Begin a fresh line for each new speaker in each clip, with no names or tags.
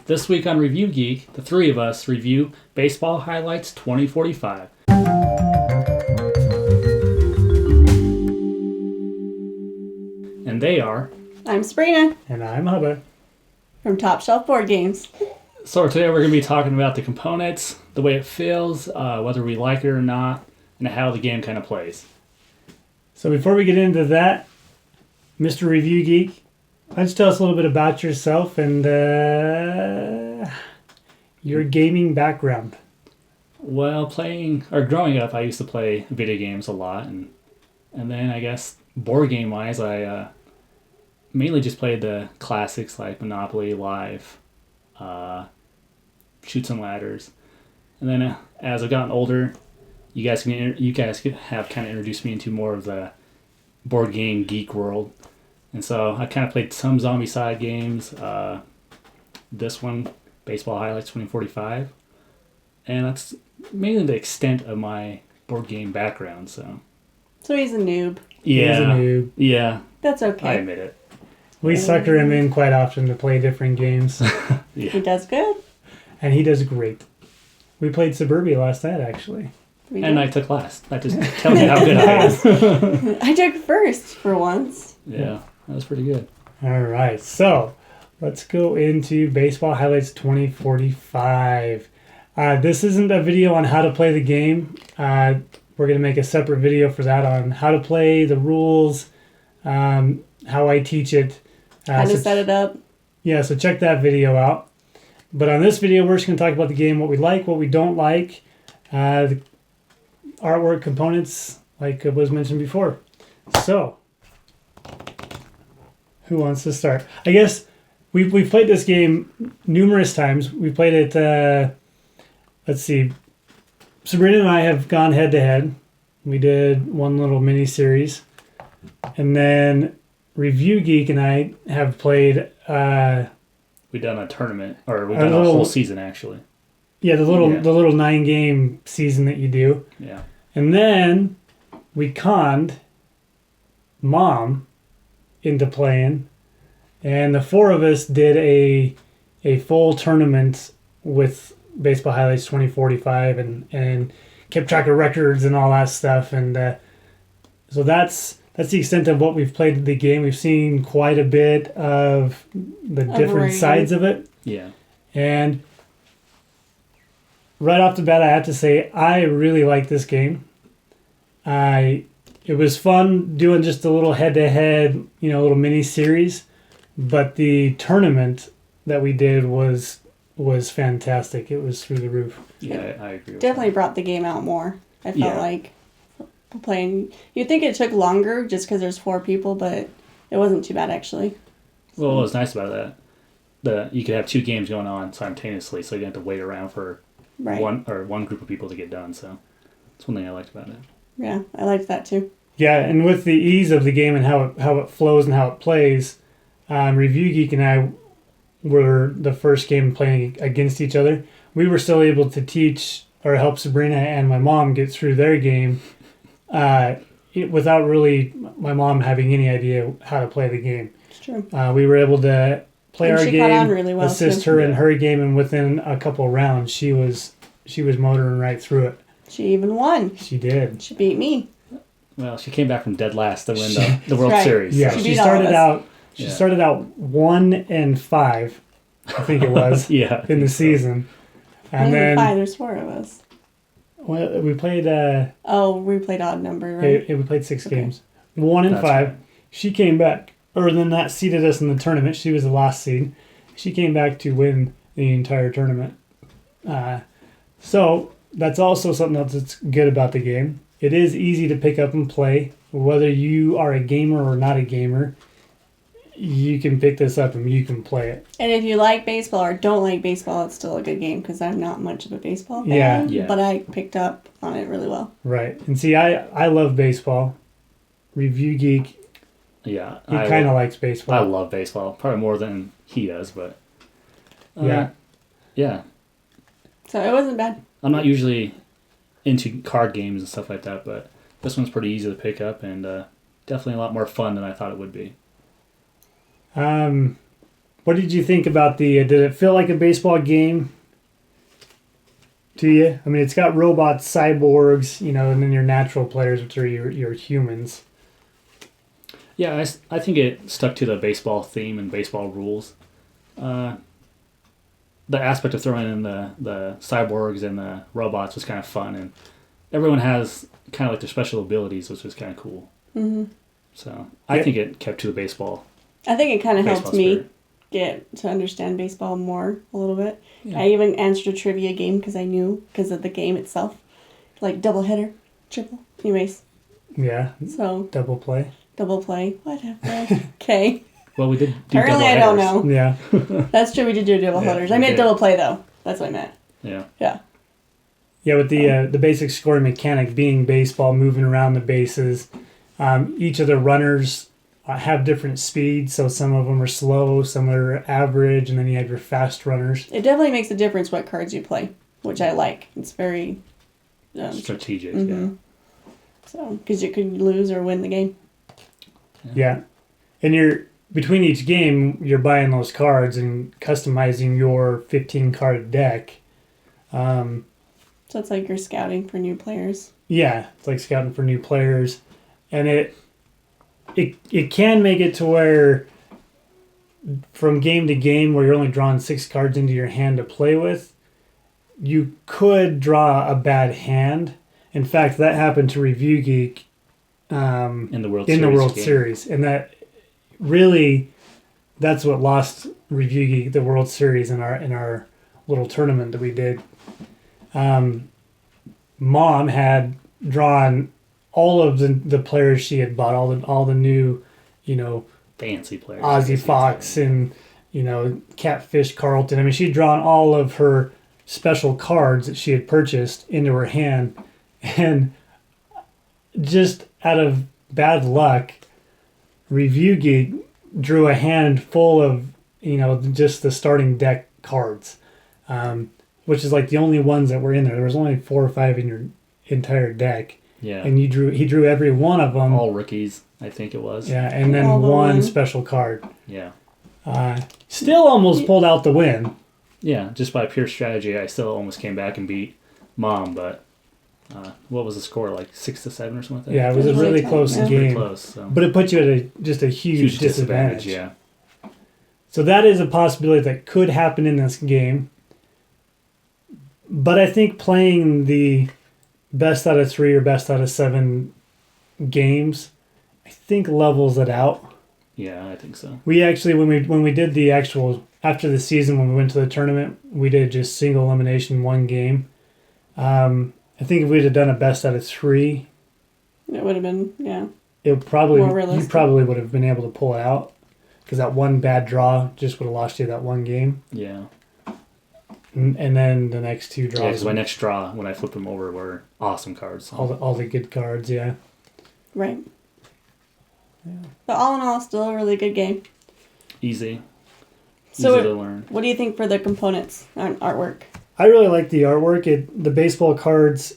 This week on Review Geek, the three of us review Baseball Highlights 2045. And they are...
I'm Sabrina.
And I'm Hubba.
From Top Shelf Board Games.
So today we're going to be talking about the components, the way it feels, whether we like it or not, and how the game kind of plays.
So before we get into that, Mr. Review Geek, why don't you tell us a little bit about yourself and your gaming background?
Well, growing up, I used to play video games a lot, and then I guess board game wise, I mainly just played the classics like Monopoly, Live, Chutes and Ladders, and then as I've gotten older, you guys have kind of introduced me into more of the board game geek world, and so I kind of played some Zombicide games. This one, Baseball Highlights 2045, and that's mainly the extent of my board game background. So
he's a noob.
yeah,
He's a noob.
yeah,
That's okay.
I admit it.
We sucker him in quite often to play different games,
Yeah.
He does good.
and he does great. We played Suburbia last night, actually.
And I took last. That just tells you how good I am.
I took first for once.
Yeah, that was pretty good.
All right, so let's go into Baseball Highlights 2045. This isn't a video on how to play the game. We're going to make a separate video for that on how to play, the rules, how I teach it.
How to set it up.
Yeah, so check that video out. But on this video, we're just going to talk about the game, what we like, what we don't like, the artwork components, like was mentioned before. So, who wants to start? I guess we've played this game numerous times. We played it, let's see, Sabrina and I have gone head-to-head. We did one little mini-series. And then Review Geek and I have played...
We done a tournament, or we done a whole season actually.
Yeah, the little 9-game season that you do.
Yeah.
And then we conned Mom into playing, and the four of us did a full tournament with Baseball Highlights 2045 and kept track of records and all that stuff. And so that's the extent of what we've played the game. We've seen quite a bit of the different sides of it.
Yeah.
And right off the bat, I have to say, I really like this game. It was fun doing just a little head-to-head, little mini-series. But the tournament that we did was fantastic. It was through the roof.
Yeah, I agree with
Definitely
that.
brought the game out more, I felt like. Playing, you'd think it took longer just because there's 4 people, but it wasn't too bad actually.
Well, what was nice about that, you could have 2 games going on simultaneously, so you didn't have to wait around for one group of people to get done. So that's one thing I liked about it.
Yeah, I liked that too.
Yeah, and with the ease of the game and how it flows and how it plays, Review Geek and I were the first game playing against each other. We were still able to teach or help Sabrina and my mom get through their game without really my mom having any idea how to play the game.
It's true.
We were able to play our
she caught on
game,
really well
assist
too.
her in her game, and within a couple rounds, she was motoring right through it.
She even won.
She did.
She beat me.
Well, she came back from dead last to win the World
right.
Series.
Yeah,
so.
she
beat all of
started
us.
out. She
Yeah.
started out 1-5, I think it was,
Yeah,
in the season, and
Only
then
5, there's 4 of us.
well, we played.
We played odd number, right?
We played 6 games, 1-5.
Right.
She came back, or then that seeded us in the tournament. She was the last seed. She came back to win the entire tournament. So that's also something else that's good about the game. It is easy to pick up and play. Whether you are a gamer or not a gamer, you can pick this up and you can play it.
And if you like baseball or don't like baseball, it's still a good game because I'm not much of a baseball fan.
Yeah.
But I picked up on it really well.
Right. And see, I love baseball. Review Geek,
Yeah,
he kind of likes
I
baseball.
love baseball, probably more than he does, but
Yeah.
So it wasn't bad.
I'm not usually into card games and stuff like that, but this one's pretty easy to pick up and definitely a lot more fun than I thought it would be.
What did you think about did it feel like a baseball game to you? I mean, it's got robots, cyborgs, and then your natural players, which are your humans.
Yeah, I think it stuck to the baseball theme and baseball rules. The aspect of throwing in the cyborgs and the robots was kind of fun, and everyone has kind of like their special abilities, which was kind of cool.
Mm-hmm.
So I think it kept to the baseball.
I think it kind of helped me
spirit.
get to understand baseball more a little bit.
Yeah.
I even answered a trivia game because I knew because of the game itself, like double header, triple. Anyways,
Yeah,
so
double play.
double play, whatever. Okay.
Well, we did do
Apparently,
double
I don't
headers.
know.
Yeah,
That's true. We did do double
Yeah,
headers.
we
I meant
did.
double play though. That's what I meant.
Yeah.
Yeah.
yeah. With the basic scoring mechanic being baseball, moving around the bases, each of the runners have different speeds. So some of them are slow, some are average, and then you have your fast runners.
It definitely makes a difference what cards you play, which I like. It's very
Strategic.
mhm. So because you could lose or win the game.
Yeah, and you're between each game, you're buying those cards and customizing your 15 card deck.
So it's like you're scouting for new players.
Yeah, it's like scouting for new players, and it can make it to where from game to game where you're only drawing 6 cards into your hand to play with, you could draw a bad hand. In fact, that happened to Review Geek
In the World
in
Series.
the World
game.
Series, and that's what lost Review Geek the World Series in our little tournament that we did. Mom had drawn all of the players she had bought, all the new,
Fancy players. I guess
Ozzy
you'd
Fox
say.
and Catfish Carlton. I mean, she'd drawn all of her special cards that she had purchased into her hand, and just out of bad luck, Review Geek drew a hand full of just the starting deck cards, which is like the only ones that were in there. There was only 4 or 5 in your entire deck,
Yeah.
and he drew every one of them.
All rookies, I think it was.
Yeah, and then
All but
one
one.
special card.
Yeah.
Still almost pulled out the win.
Yeah, just by pure strategy, I still almost came back and beat Mom, but what was the score, like 6-7 or something like that?
Yeah, it was a
It was
really
really tight,
close
yeah.
Pretty
game.
close. So.
But it put you at just a huge disadvantage.
Yeah.
So that is a possibility that could happen in this game. But I think playing the best out of 3 or best out of 7 games, I think levels it out.
Yeah, I think so.
We actually, when we did the actual after the season, when we went to the tournament, we did just single elimination 1 game. I think if we'd have done a best out of 3,
It would have been, yeah.
it probably
More
you
realistic.
probably would have been able to pull it out, because that one bad draw just would have lost you that 1 game,
Yeah.
and then the next 2
Yeah,
draws,
because my next draw, when I flipped them over, were awesome cards.
all the good cards, yeah.
Right. But all in all, still a really good game.
Easy.
So
Easy to learn.
what do you think for the components and artwork?
I really like the artwork. The baseball cards,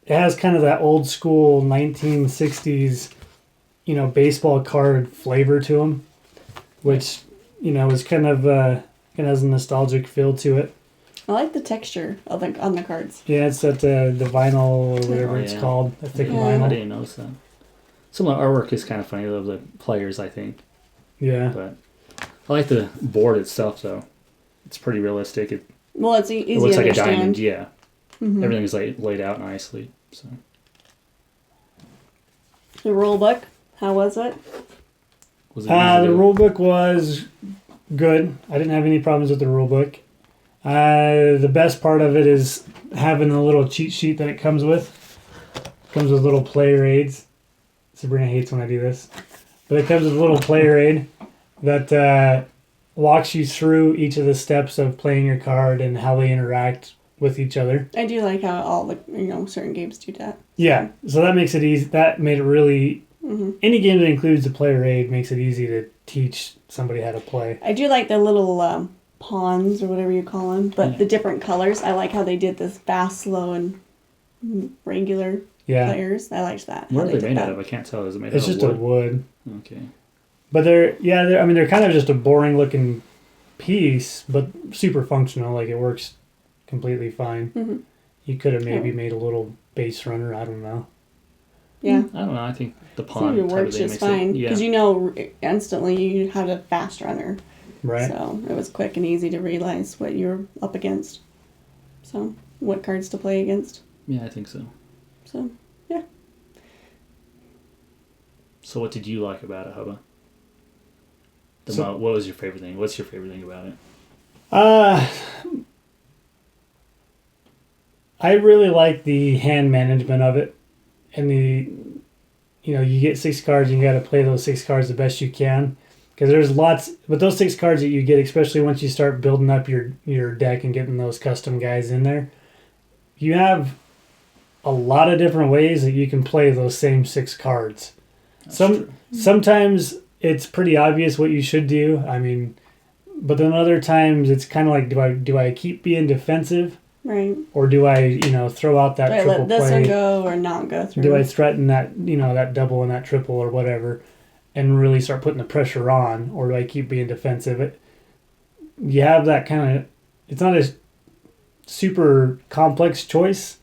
it has kind of that old school 1960s, baseball card flavor to them, which is kind of has a nostalgic feel to it.
I like the texture of on the cards.
Yeah, it's that the vinyl or whatever
Oh,
it's
yeah.
called, the thick
Yeah.
I
vinyl.
didn't notice that. Some of the artwork is kind of funny of the players, I think.
Yeah,
But I like the board itself, though. It's pretty realistic. It
Well, it's easy
looks
to
like a
understand.
diamond, yeah.
Mhm.
Everything is laid out nicely. So
The rule book, how was it?
was it easy
the
to-
rule book was good. I didn't have any problems with the rule book. The best part of it is having the little cheat sheet that it comes with. Comes with little player aids. Sabrina hates when I do this, but it comes with a little player aid that walks you through each of the steps of playing your card and how they interact with each other.
I do like how all the certain games do that.
Yeah, so that makes it easy. That made it really.
Hmm.
Any game that includes the player aid makes it easy to teach somebody how to play.
I do like the little pawns or whatever you call them, but
Yeah.
the different colors. I like how they did this fast, slow, and regular
Yeah,
players. I liked that.
What
how
are they
did
made
that.
out of? I can't tell. Is it made
it's
out
just
of
a
wood?
wood.
Okay.
But they're kind of just a boring looking piece, but super functional. Like it works completely fine.
Mm-hmm.
You could have maybe made a little base runner. I don't know.
Yeah.
I don't know. I think the
Seemed
pawn
to
type
work
of thing
just
makes
fine
it.
because
Yeah.
you know instantly you had a fast runner,
Right.
so it was quick and easy to realize what you're up against. So what cards to play against.
Yeah, I think so.
So yeah.
So what did you like about it, Hubba?
So-
What was your favorite thing? What's your favorite thing about it?
I really like the hand management of it, and you get 6 cards and you got to play those 6 cards the best you can, because there's lots. But those 6 cards that you get, especially once you start building up your deck and getting those custom guys in there, you have a lot of different ways that you can play those same 6 cards.
That's true.
Sometimes it's pretty obvious what you should do. I mean, but then other times it's kind of like, do I keep being defensive,
Right.
or do I throw out that
Do I
triple
let this
play?
one go or not go through?
Do I threaten that that double and that triple or whatever, and really start putting the pressure on, or do I keep being defensive? You have that kind of. It's not a super complex choice,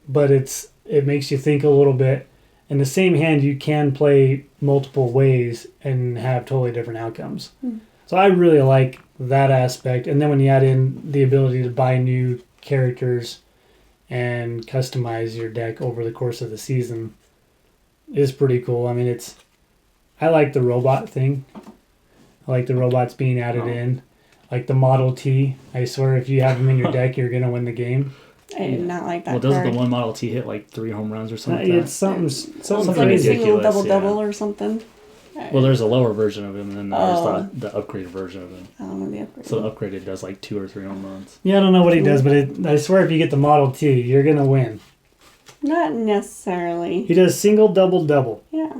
but it makes you think a little bit. In the same hand, you can play multiple ways and have totally different outcomes. So I really like that aspect. And then when you add in the ability to buy new characters and customize your deck over the course of the season, is pretty cool. I mean, I like the robot thing. I like the robots being added in. Like the Model T. I swear if you have them in your deck, you're going to win the game.
I did not like that
Well, doesn't
card.
the one Model T hit like 3 home runs or something like
It's
that?
It's
something
like a
ridiculous,
single double
yeah.
double or something.
Well, there's a lower version of him, and then there's
Oh.
the upgraded version of him.
I don't know the upgrade.
So the upgraded does like 2 or 3 home runs.
Yeah, I don't know what he does, but I swear if you get the Model T, you're going to win.
Not necessarily.
He does single, double, double,
Yeah.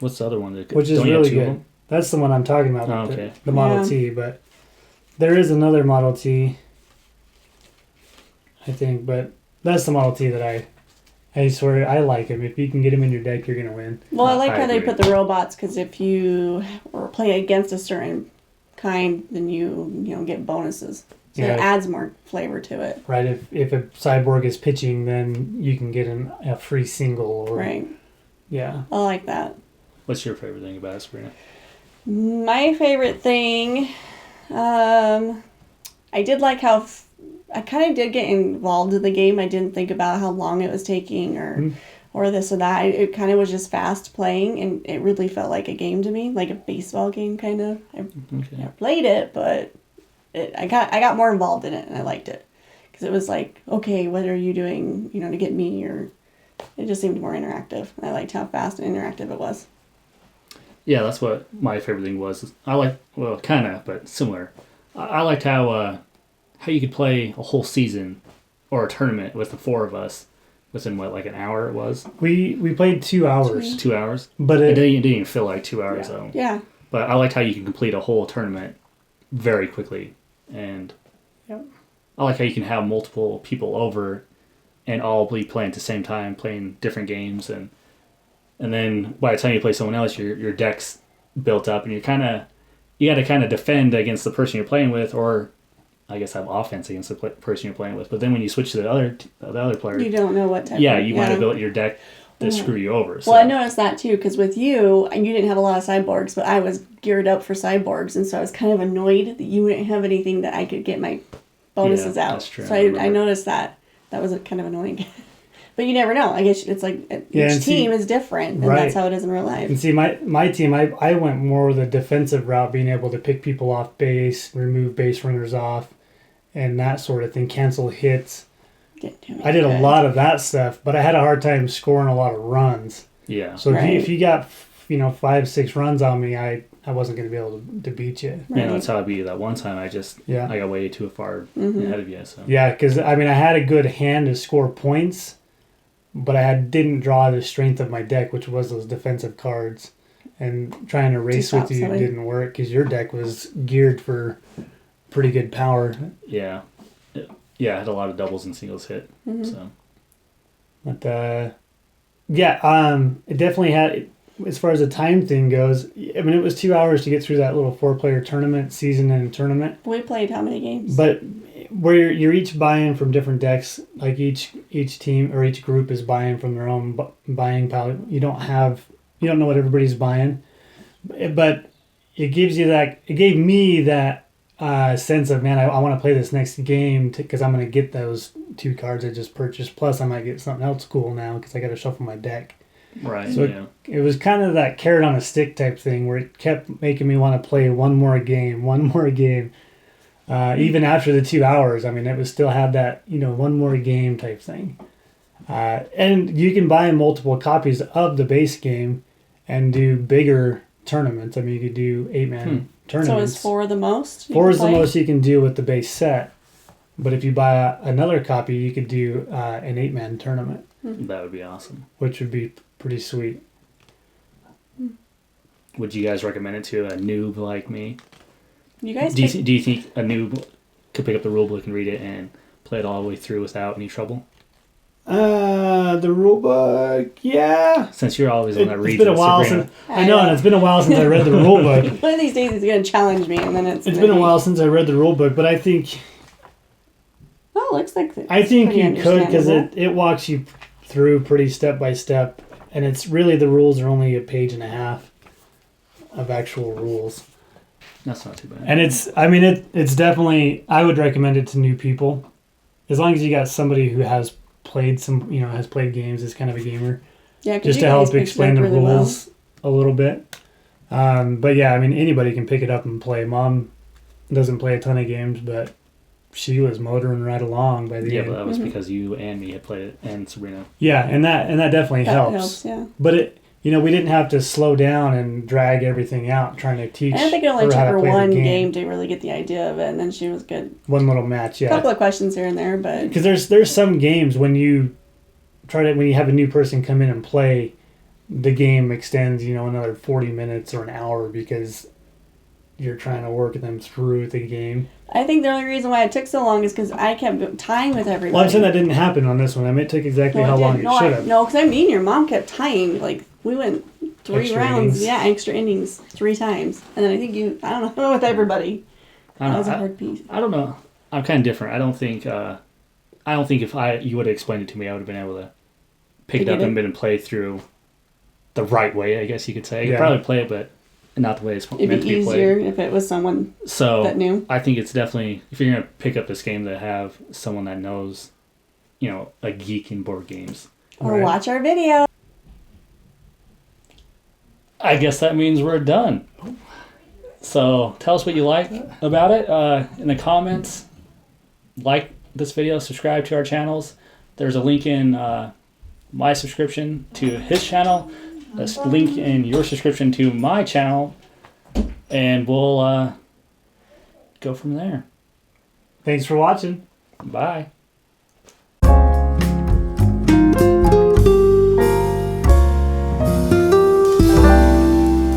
What's the other one?
which is
Don't you have
really
2 of
good.
them?
That's the one I'm talking about.
Oh,
the-
okay.
The Model
Yeah.
T, but there is another Model T, I think, but that's the Model T that I swear I like him. If you can get him in your deck, you're going to win.
Well, I like
I
how they
agree.
put the robots because if you or play against a certain kind, then you get bonuses. So
Yeah.
it adds more flavor to it.
Right? If a cyborg is pitching, then you can get a free single. Or,
Right.
Yeah.
I like that.
What's your favorite thing about it, Sabrina?
My favorite thing, I did like how I kind of did get involved in the game. I didn't think about how long it was taking or this or that. It kind of was just fast playing, and it really felt like a game to me, like a baseball game kind of. I
Okay.
played it, but I got more involved in it, and I liked it because it was like, okay, what are you doing, to get me? Or it just seemed more interactive. And I liked how fast and interactive it was.
Yeah, that's what my favorite thing was. I like, well, kind of, but similar. I liked how you could play a whole season or a tournament with the 4 of us within like an hour it was?
We played 2 hours,
2 hours?
but
It didn't even feel like 2 hours though.
Yeah.
But I liked how you can complete a whole tournament very quickly. And
Yep.
I like how you can have multiple people over and all be playing at the same time, playing different games, and then by the time you play someone else, your deck's built up, and you got to kind of defend against the person you're playing with, or I guess have offense against the person you're playing with. But then when you switch to the other player,
You don't know what type.
yeah,
of,
you might have built your deck to
Yeah.
screw you over. So.
Well, I noticed that too because with you, and you didn't have a lot of cyborgs, but I was geared up for cyborgs, and so I was kind of annoyed that you didn't have anything that I could get my bonuses
Yeah,
out.
that's true.
So
I
I
remember.
noticed that was kind of annoying. But you never know. I guess it's like
Yeah,
each
and see-
team is different, and
Right.
that's how it is in real life.
And see, my team, I went more the defensive route, being able to pick people off base, remove base runners off, and that sort of thing, cancel hits.
Didn't do
I did a
good.
lot of that stuff, but I had a hard time scoring a lot of runs.
Yeah.
So
Right.
if you got 5-6 runs on me, I wasn't going to be able to beat you.
Yeah,
Right.
that's how I beat you that one time. I got way too far
Mm-hmm.
ahead of you. So
Yeah, because I had a good hand to score points, but I didn't draw the strength of my deck, which was those defensive cards. And trying to race
stop
with you
somebody.
didn't work because your deck was geared for pretty good power.
yeah, I had a lot of doubles and singles hit.
Mm-hmm.
So
But it definitely had. as far as the time thing goes, I mean, it was 2 hours to get through that little 4-player tournament, season and tournament.
We played how many games?
But where you're each buying from different decks, like each team or each group is buying from their own buying pile. You don't know what everybody's buying, but it gives you that. It gave me that sense of, man, I want to play this next game because I'm going to get those 2 cards I just purchased. Plus, I might get something else cool now because I got to shuffle my deck.
Right.
So
Yeah.
it was kind of that carrot on a stick type thing where it kept making me want to play one more game. Even after the 2 hours, I mean, it was still had that, one more game type thing. And you can buy multiple copies of the base game and do bigger tournaments. I mean, you could do 8-man
So
tournaments.
is 4 the most? you
4
can
is the
play?
most you can do with the base set. But if you buy another copy, you could do an 8-man tournament,
That would be awesome.
which would be pretty sweet.
Would you guys recommend it to a noob like me?
You guys
Do you,
pick-
do you think a noob could pick up the rule book and read it and play it all the way through without any trouble?
The rule book, yeah.
Since you're always the one that
It's
reads
been a
it,
while
Sabrina.
since I know, and it's been a while since I read the rule book.
One of these days he's going to challenge me, and then it's
It's
gonna
been a
be-
while since I read the rule book, but I think
Oh, looks like it's
you
pretty
could because
understandable.
it walks you through pretty step by step, and it's really the rules are only a page and a half of actual rules,
That's not too bad.
and it's definitely I would recommend it to new people, as long as you got somebody who has played has played games, is kind of a gamer,
Yeah, 'cause
just
you
to
guys
help
picked it
explain
up
the
really well.
rules a little bit. But yeah, I mean, anybody can pick it up and play. Mom doesn't play a ton of games, but she was motoring right along by the
Yeah,
end.
but that was
Mhm.
because you and me had played it, and Sabrina.
Yeah, and that definitely
That
helps.
helps, yeah.
But it, we didn't have to slow down and drag everything out trying to teach.
And I think it only
her
took
how to
her
play the
one game to really get the idea of it, and then she was good.
One little match,
A
yeah.
couple of questions here and there, but
Because there's some games when you have a new person come in and play, the game extends another 40 minutes or an hour because you're trying to work them through the game.
I think the only reason why it took so long is because I kept tying with everybody.
Well, I'm saying that didn't happen on this one. I mean, it took exactly how long it should have.
No, because I mean, your mom kept tying. Like, we went 3
Extra
rounds.
innings.
Yeah, extra innings 3 times. And then I think I don't know, with everybody.
I
That
don't
was a
know.
hard piece.
I don't know. I'm kind of different. I don't think if you would have explained it to me, I would have been able to pick it
To
up
get
and been play through the right way, I guess you could say. I could
Yeah.
probably play it, but not the way it's
It'd
meant
be
to be
easier
played.
if it was someone
So
that knew.
I think it's definitely, if you're going to pick up this game, to have someone that knows, a geek in board games.
Or
Right.
watch our video.
I guess that means we're done. So tell us what you like about it in the comments. Like this video, subscribe to our channels. There's a link in my subscription to his channel, a link in your subscription to my channel, and we'll go from there.
Thanks for watching.
Bye.